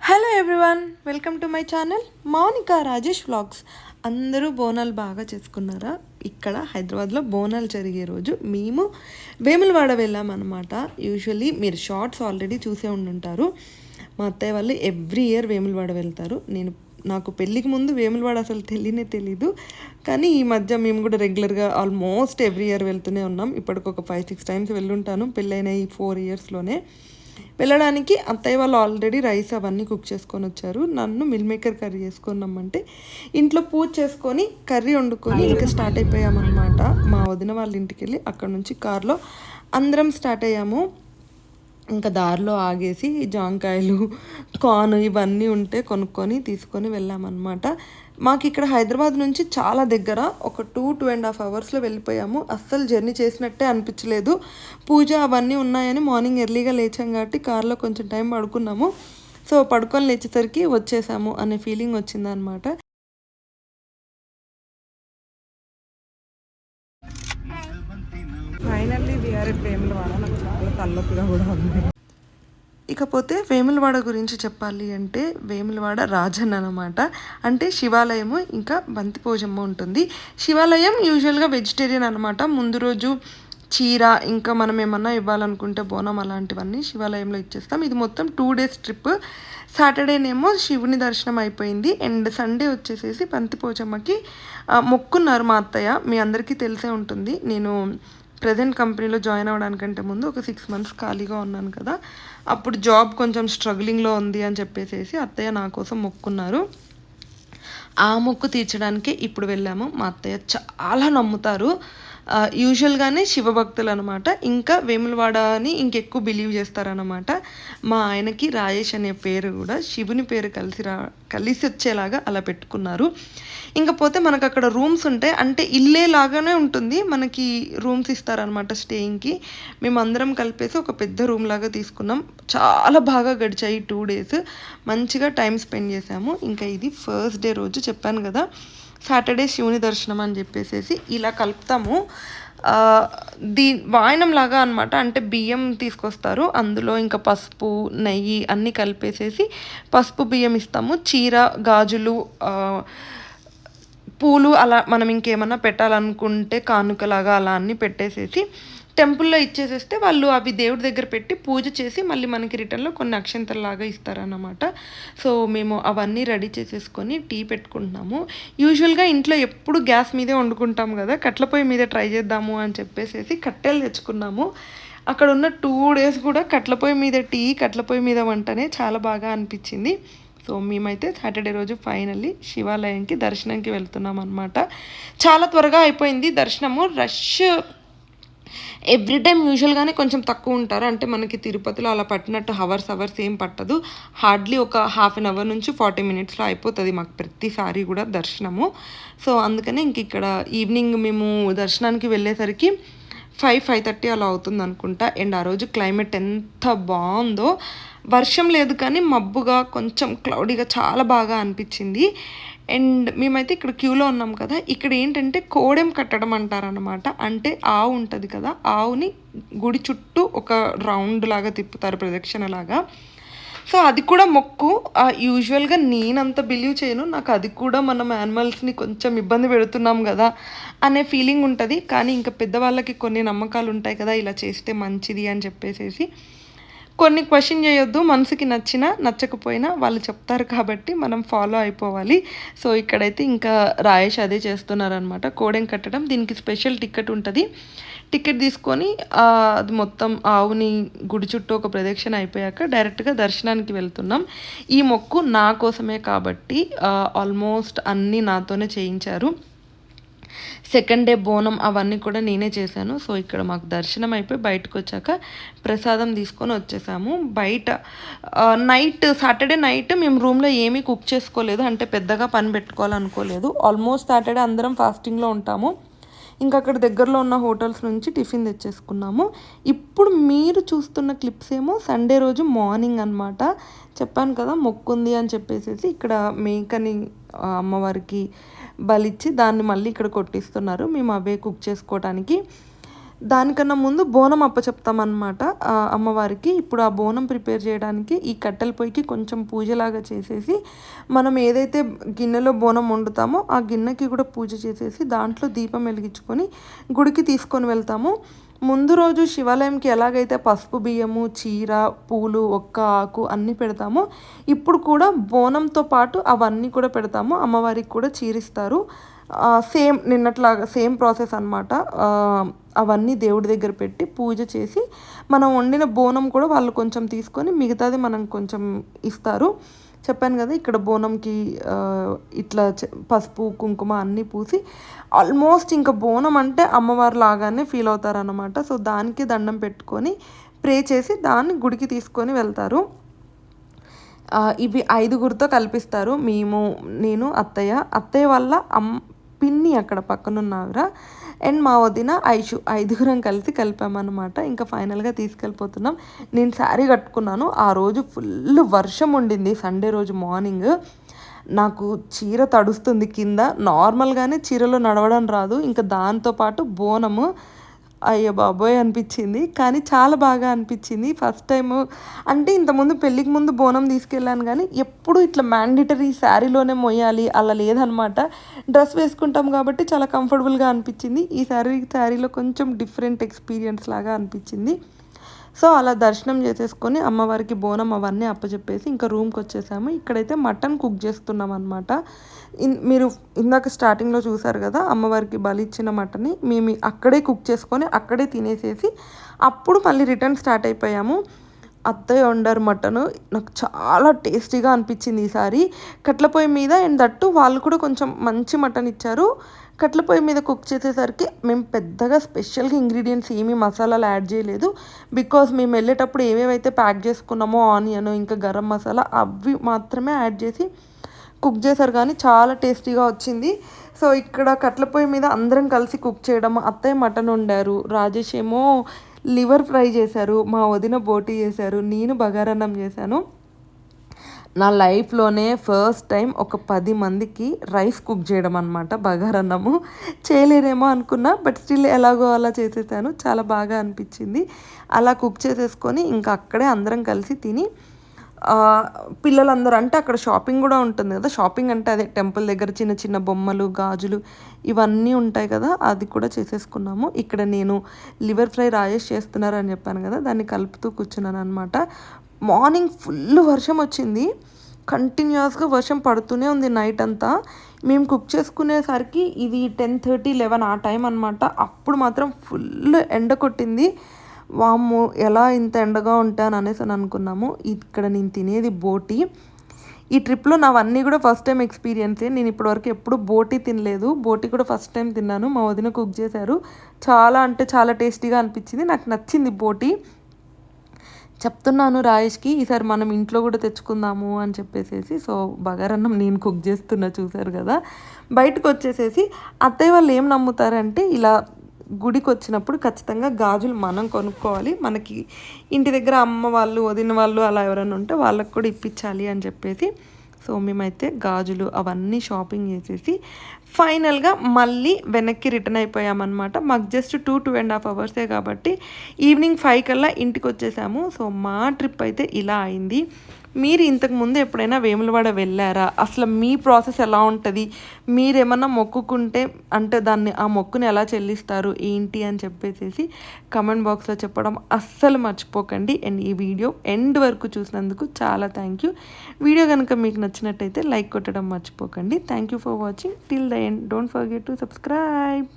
Hello everyone, welcome to my channel Mounika Rajesh vlogs. అందరూ బోనాలు బాగా చేసుకున్నారా? ఇక్కడ హైదరాబాద్లో బోనాలు జరిగే రోజు మేము వేములవాడ వెళ్ళామన్నమాట. యూజువల్లీ మీరు షార్ట్స్ ఆల్రెడీ చూసే ఉండుంటారు. మా అత్తయ్య వాళ్ళు ఎవ్రీ ఇయర్ వేములవాడ వెళ్తారు. నాకు పెళ్ళికి ముందు వేములవాడ అసలు తెలీదు. కానీ ఈ మధ్య మేము కూడా రెగ్యులర్గా ఆల్మోస్ట్ ఎవ్రీ ఇయర్ వెళ్తూనే ఉన్నాం. ఇప్పటికి ఒక 5-6 టైమ్స్ వెళ్ళుంటాను పెళ్ళైన ఈ 4 ఇయర్స్లోనే. వెళ్ళడానికి అత్తయ్య వాళ్ళు ఆల్రెడీ రైస్ అవన్నీ కుక్ చేసుకొని వచ్చారు. నన్ను మిల్ మేకర్ కర్రీ చేసుకున్నామంటే ఇంట్లో పూజ చేసుకొని కర్రీ వండుకొని ఇంకా స్టార్ట్ అయిపోయామన్నమాట. మా వదిన వాళ్ళ ఇంటికి వెళ్ళి అక్కడ నుంచి కార్లో అందరం స్టార్ట్ అయ్యాము. ఇంకా దారిలో ఆగేసి జాంకాయలు, కార్న్ ఇవన్నీ ఉంటే కొనుక్కొని తీసుకొని వెళ్ళామన్నమాట. మాకు ఇక్కడ హైదరాబాద్ నుంచి చాలా దగ్గర, ఒక 2-2.5 అవర్స్లో వెళ్ళిపోయాము. అస్సలు జర్నీ చేసినట్టే అనిపించలేదు. పూజ అవన్నీ ఉన్నాయని మార్నింగ్ ఎర్లీగా లేచాం కాబట్టి కార్లో కొంచెం టైం పడుకున్నాము. సో పడుకొని లేచేసరికి వచ్చేసాము అనే ఫీలింగ్ వచ్చిందనమాట. Finally we are at Vemulawada. నాకు చాలా తలనొప్పిగా కూడా ఉంది. ఇకపోతే వేములవాడ గురించి చెప్పాలి అంటే వేములవాడ రాజన్న అనమాట. అంటే శివాలయము ఇంకా బంతిపోజమ్మ ఉంటుంది. శివాలయం యూజువల్గా వెజిటేరియన్ అనమాట. ముందు రోజు చీర ఇంకా మనం ఏమన్నా ఇవ్వాలనుకుంటే బోనం అలాంటివన్నీ శివాలయంలో ఇచ్చేస్తాం. ఇది మొత్తం 2 days ట్రిప్. సాటర్డేనేమో శివుని దర్శనం అయిపోయింది. అండ్ సండే వచ్చేసేసి బంతిపోచమ్మకి మొక్కున్నారు మా అత్తయ్య. మీ అందరికీ తెలిసే ఉంటుంది. నేను ప్రజెంట్ కంపెనీలో జాయిన్ అవ్వడానికంటే ముందు ఒక 6 months ఖాళీగా ఉన్నాను కదా, అప్పుడు జాబ్ కొంచెం స్ట్రగ్లింగ్లో ఉంది అని చెప్పేసి అత్తయ్య నా కోసం మొక్కున్నారు. ఆ మొక్కు తీర్చడానికి ఇప్పుడు వెళ్ళాము. మా అత్తయ్య చాలా నమ్ముతారు. యూజువల్గానే శివభక్తులు అనమాట. ఇంకా వేములవాడని ఇంకెక్కువ బిలీవ్ చేస్తారనమాట. మా ఆయనకి రాజేష్ అనే పేరు కూడా శివుని పేరు కలిసి వచ్చేలాగా అలా పెట్టుకున్నారు. ఇంకపోతే మనకు అక్కడ రూమ్స్ ఉంటాయి. అంటే ఇల్లే లాగానే ఉంటుంది. మనకి రూమ్స్ ఇస్తారనమాట స్టేయింగ్కి. మేము అందరం కలిపేసి ఒక పెద్ద రూమ్ లాగా తీసుకున్నాం. చాలా బాగా గడిచాయి 2 days. మంచిగా టైం స్పెండ్ చేసాము. ఇంకా ఇది ఫస్ట్ డే రోజు చెప్పాను కదా, సాటర్డే శివుని దర్శనం అని చెప్పేసి ఇలా కలుపుతాము. వాయనం లాగా అనమాట. అంటే బియ్యం తీసుకొస్తారు, అందులో ఇంకా పసుపు, నెయ్యి అన్నీ కలిపేసేసి పసుపు బియ్యం ఇస్తాము. చీర, గాజులు, పూలు అలా మనం ఇంకేమన్నా పెట్టాలనుకుంటే కానుకలాగా అలా అన్నీ పెట్టేసేసి టెంపుల్లో ఇచ్చేసేస్తే వాళ్ళు అవి దేవుడి దగ్గర పెట్టి పూజ చేసి మళ్ళీ మనకి రిటర్న్లో కొన్ని అక్షంతలాగా ఇస్తారన్నమాట. సో మేము అవన్నీ రెడీ చేసేసుకొని టీ పెట్టుకుంటున్నాము. యూజువల్గా ఇంట్లో ఎప్పుడు గ్యాస్ మీదే వండుకుంటాం కదా, కట్ల పొయ్యి మీద ట్రై చేద్దాము అని చెప్పేసి కట్టెలు తెచ్చుకున్నాము. అక్కడ ఉన్న 2 days కూడా కట్ల పొయ్యి మీద టీ, కట్ల పొయ్యి మీద వంటనే చాలా బాగా అనిపించింది. సో మేమైతే సాటర్డే రోజు ఫైనల్లీ శివాలయంకి దర్శనంకి వెళ్తున్నాం అనమాట. చాలా త్వరగా అయిపోయింది దర్శనము. రష్ ఎవ్రీ టైం యూజువల్గానే కొంచెం తక్కువ ఉంటారు. అంటే మనకి తిరుపతిలో అలా పట్టినట్టు అవర్స్ ఏం పట్టదు. హార్డ్లీ ఒక 1/2 hour నుంచి 40 minutesలో అయిపోతుంది మాకు ప్రతిసారి కూడా దర్శనము. సో అందుకనే ఇంక ఇక్కడ ఈవినింగ్ మేము దర్శనానికి వెళ్ళేసరికి 5-5:30 అలా అవుతుంది అనుకుంటా. అండ్ ఆ రోజు క్లైమేట్ ఎంత బాగుందో. వర్షం లేదు కానీ మబ్బుగా కొంచెం క్లౌడీగా చాలా బాగా అనిపించింది. అండ్ మేమైతే ఇక్కడ క్యూలో ఉన్నాం కదా, ఇక్కడ ఏంటంటే కోడెం కట్టడం అంటారనమాట. అంటే ఆవు ఉంటుంది కదా, ఆవుని గుడి చుట్టూ ఒక రౌండ్ లాగా తిప్పుతారు, ప్రదక్షిణ లాగా. సో అది కూడా మొక్కు. యూజువల్గా నేనంత బిలీవ్ చేయను. నాకు అది కూడా మనం యానిమల్స్ని కొంచెం ఇబ్బంది పెడుతున్నాం కదా అనే ఫీలింగ్ ఉంటుంది. కానీ ఇంకా పెద్దవాళ్ళకి కొన్ని నమ్మకాలు ఉంటాయి కదా, ఇలా చేస్తే మంచిది అని చెప్పేసి కొన్ని క్వశ్చన్ చేయొద్దు. మనసుకి నచ్చినా నచ్చకపోయినా వాళ్ళు చెప్తారు కాబట్టి మనం ఫాలో అయిపోవాలి. సో ఇక్కడైతే ఇంకా రాయేష్ అదే చేస్తున్నారనమాట, కోడెం కట్టడం. దీనికి స్పెషల్ టికెట్ ఉంటుంది. టికెట్ తీసుకొని అది మొత్తం ఆవుని గుడి చుట్టూ ఒక ప్రదక్షిణ అయిపోయాక డైరెక్ట్గా దర్శనానికి వెళ్తున్నాం. ఈ మొక్కు నా కోసమే కాబట్టి ఆల్మోస్ట్ అన్నీ నాతోనే చేయించారు. సెకండ్ డే బోనం అవన్నీ కూడా నేనే చేశాను. సో ఇక్కడ మాకు దర్శనం అయిపోయి బయటకు వచ్చాక ప్రసాదం తీసుకొని వచ్చేసాము. బయట సాటర్డే నైట్ మేము రూమ్లో ఏమీ కుక్ చేసుకోలేదు. అంటే పెద్దగా పని పెట్టుకోవాలనుకోలేదు. ఆల్మోస్ట్ సాటర్డే అందరం ఫాస్టింగ్లో ఉంటాము. ఇంకా అక్కడ దగ్గరలో ఉన్న హోటల్స్ నుంచి టిఫిన్ తెచ్చేసుకున్నాము. ఇప్పుడు మీరు చూస్తున్న క్లిప్స్ ఏమో సండే రోజు మార్నింగ్ అనమాట. చెప్పాను కదా మొక్కుంది అని చెప్పేసి ఇక్కడ మేకని అమ్మవారికి బలిచ్చి దాన్ని మళ్ళీ ఇక్కడ కొట్టిస్తున్నారు. మేము అవే కుక్ చేసుకోవడానికి దానికన్నా ముందు బోనం అప్పచెప్తామన్నమాట అమ్మవారికి. ఇప్పుడు ఆ బోనం ప్రిపేర్ చేయడానికి ఈ కట్టెల పొయ్యికి కొంచెం పూజలాగా చేసేసి, మనం ఏదైతే గిన్నెలో బోనం వండుతామో ఆ గిన్నెకి కూడా పూజ చేసేసి దాంట్లో దీపం వెలిగించుకొని గుడికి తీసుకొని వెళ్తాము. ముందు రోజు శివాలయంకి ఎలాగైతే పసుపు బియ్యము, చీర, పూలు, ఒక్క ఆకు అన్నీ పెడతామో ఇప్పుడు కూడా బోనంతో పాటు అవన్నీ కూడా పెడతాము. అమ్మవారికి కూడా చీరిస్తారు. సేమ్ నిన్నట్లాగా సేమ్ ప్రాసెస్ అనమాట. అవన్నీ దేవుడి దగ్గర పెట్టి పూజ చేసి మనం వండిన బోనం కూడా వాళ్ళు కొంచెం తీసుకొని మిగతాది మనం కొంచెం ఇస్తారు. చెప్పాను కదా ఇక్కడ బోనంకి ఇట్లా పసుపు కుంకుమ అన్నీ పూసి ఆల్మోస్ట్ ఇంకా బోనం అంటే అమ్మవారి లాగానే ఫీల్ అవుతారన్నమాట. సో దానికి దండం పెట్టుకొని ప్రే చేసి దాన్ని గుడికి తీసుకొని వెళ్తారు. ఇవి 5గురితో కల్పిస్తారు. నేను అత్తయ్య వల్ల పిన్ని అక్కడ పక్కనున్నారా అండ్ మా వదిన ఐషు 5గురం కలిసి కలిపామన్నమాట. ఇంకా ఫైనల్గా తీసుకెళ్ళిపోతున్నాం. నేను శారీ కట్టుకున్నాను. ఆ రోజు ఫుల్ వర్షం ఉండింది. సండే రోజు మార్నింగ్ నాకు చీర తడుస్తుంది కింద. నార్మల్గానే చీరలో నడవడం రాదు, ఇంకా దాంతోపాటు బోనము అయ్యో బాబోయ్ అనిపించింది. కానీ చాలా బాగా అనిపించింది. ఫస్ట్ టైము అంటే ఇంతకుముందు పెళ్ళికి ముందు బోనం తీసుకెళ్ళాను కానీ ఎప్పుడు ఇట్లా మ్యాండేటరీ శారీలోనే మొయ్యాలి అలా లేదనమాట. డ్రెస్ వేసుకుంటాం కాబట్టి చాలా కంఫర్టబుల్గా అనిపించింది. ఈ శారీలో కొంచెం డిఫరెంట్ ఎక్స్పీరియన్స్ లాగా అనిపించింది. సో అలా దర్శనం చేసేసుకొని అమ్మవారికి బోనం అవన్నీ అప్పచెప్పేసి ఇంకా రూమ్కి వచ్చేసాము. ఇక్కడైతే మటన్ కుక్ చేస్తున్నాం అనమాట. మీరు ఇందాక స్టార్టింగ్లో చూసారు కదా అమ్మవారికి బలి ఇచ్చిన మటన్ని మేము అక్కడే కుక్ చేసుకొని అక్కడే తినేసేసి అప్పుడు మళ్ళీ రిటర్న్ స్టార్ట్ అయిపోయాము. అత్తయ్య వండారు మటను. నాకు చాలా టేస్టీగా అనిపించింది ఈసారి. కట్ల పొయ్యి మీద అండ్ దట్టు వాళ్ళు కూడా కొంచెం మంచి మటన్ ఇచ్చారు. కట్ల పొయ్యి మీద కుక్ చేసేసరికి మేము పెద్దగా స్పెషల్గా ఇంగ్రీడియంట్స్ ఏమీ మసాలాలు యాడ్ చేయలేదు. బికాజ్ మేము వెళ్ళేటప్పుడు ఏవేవైతే ప్యాక్ చేసుకున్నామో ఆనియన్ ఇంకా గరం మసాలా అవి మాత్రమే యాడ్ చేసి కుక్ చేశారు. కానీ చాలా టేస్టీగా వచ్చింది. సో ఇక్కడ కట్ల పొయ్యి మీద అందరం కలిసి కుక్ చేయడం. అత్తయ్య మటన్ వండారు, రాజేష్ ఏమో లివర్ ఫ్రై చేశారు, మా వదిన బోటీ చేశారు, నేను బగారన్నం చేశాను. నా లైఫ్లోనే ఫస్ట్ టైం ఒక 10 మందికి రైస్ కుక్ చేయడం అనమాట. బగారన్నము చేయలేనేమో అనుకున్నా, బట్ స్టిల్ ఎలాగో అలా చేసేసాను. చాలా బాగా అనిపించింది. అలా కుక్ చేసేసుకొని ఇంకా అక్కడే అందరం కలిసి తిని పిల్లలందరూ అంటే అక్కడ షాపింగ్ కూడా ఉంటుంది కదా. షాపింగ్ అంటే అదే టెంపుల్ దగ్గర చిన్న చిన్న బొమ్మలు, గాజులు ఇవన్నీ ఉంటాయి కదా, అది కూడా చేసేసుకున్నాము. ఇక్కడ నేను లివర్ ఫ్రై రాజేష్ చేస్తున్నారని చెప్పాను కదా, దాన్ని కలుపుతూ కూర్చున్నాను అనమాట. మార్నింగ్ ఫుల్ వర్షం వచ్చింది. కంటిన్యూస్గా వర్షం పడుతూనే ఉంది నైట్ అంతా. మేము కుక్ చేసుకునేసరికి ఇది 10:30, 11 ఆ టైం అనమాట. అప్పుడు మాత్రం ఫుల్ ఎండ కొట్టింది. వామ్మో ఎలా ఇంత ఎండగా ఉంటాను అనేసి అనుకున్నాము. ఇక్కడ నేను తినేది బోటీ. ఈ ట్రిప్లో నావన్నీ కూడా ఫస్ట్ టైం ఎక్స్పీరియన్సే. నేను ఇప్పటివరకు ఎప్పుడు బోటీ తినలేదు. బోటీ కూడా ఫస్ట్ టైం తిన్నాను. మా వదిన కుక్ చేశారు. చాలా అంటే చాలా టేస్టీగా అనిపించింది. నాకు నచ్చింది బోటీ. చెప్తున్నాను రాయేష్కి ఈసారి మనం ఇంట్లో కూడా తెచ్చుకుందాము అని చెప్పేసేసి. సో బగారన్నం నేను కుక్ చేస్తున్నా చూసారు కదా. బయటకు వచ్చేసేసి అత్తయ్య వాళ్ళు ఏం నమ్ముతారంటే ఇలా గుడికి వచ్చినప్పుడు ఖచ్చితంగా గాజులు మనం కొనుక్కోవాలి. మనకి ఇంటి దగ్గర అమ్మ వాళ్ళు వదిన వాళ్ళు అలా ఎవరైనా ఉంటే వాళ్ళకి కూడా ఇప్పించాలి అని చెప్పేసి. సో మేమైతే గాజులు అవన్నీ షాపింగ్ చేసేసి ఫైనల్గా మళ్ళీ వెనక్కి రిటర్న్ అయిపోయామన్నమాట. మాకు జస్ట్ 2.5 అవర్సే కాబట్టి ఈవినింగ్ 5 కల్లా ఇంటికి వచ్చేసాము. సో మా ట్రిప్ అయితే ఇలా అయింది. మీరు ఇంతకుముందు ఎప్పుడైనా వేములవాడ వెళ్ళారా? అసలు మీ ప్రాసెస్ ఎలా ఉంటుంది? మీరేమన్నా మొక్కుకుంటే అంటే ఆ మొక్కుని ఎలా చెల్లిస్తారు ఏంటి అని చెప్పేసి కమెంట్ బాక్స్లో చెప్పడం అస్సలు మర్చిపోకండి. అండ్ ఈ వీడియో ఎండ్ వరకు చూసినందుకు చాలా థ్యాంక్ యూ. వీడియో కనుక మీకు నచ్చినట్టయితే లైక్ కొట్టడం మర్చిపోకండి. Thank you for watching till the end. Don't forget to subscribe.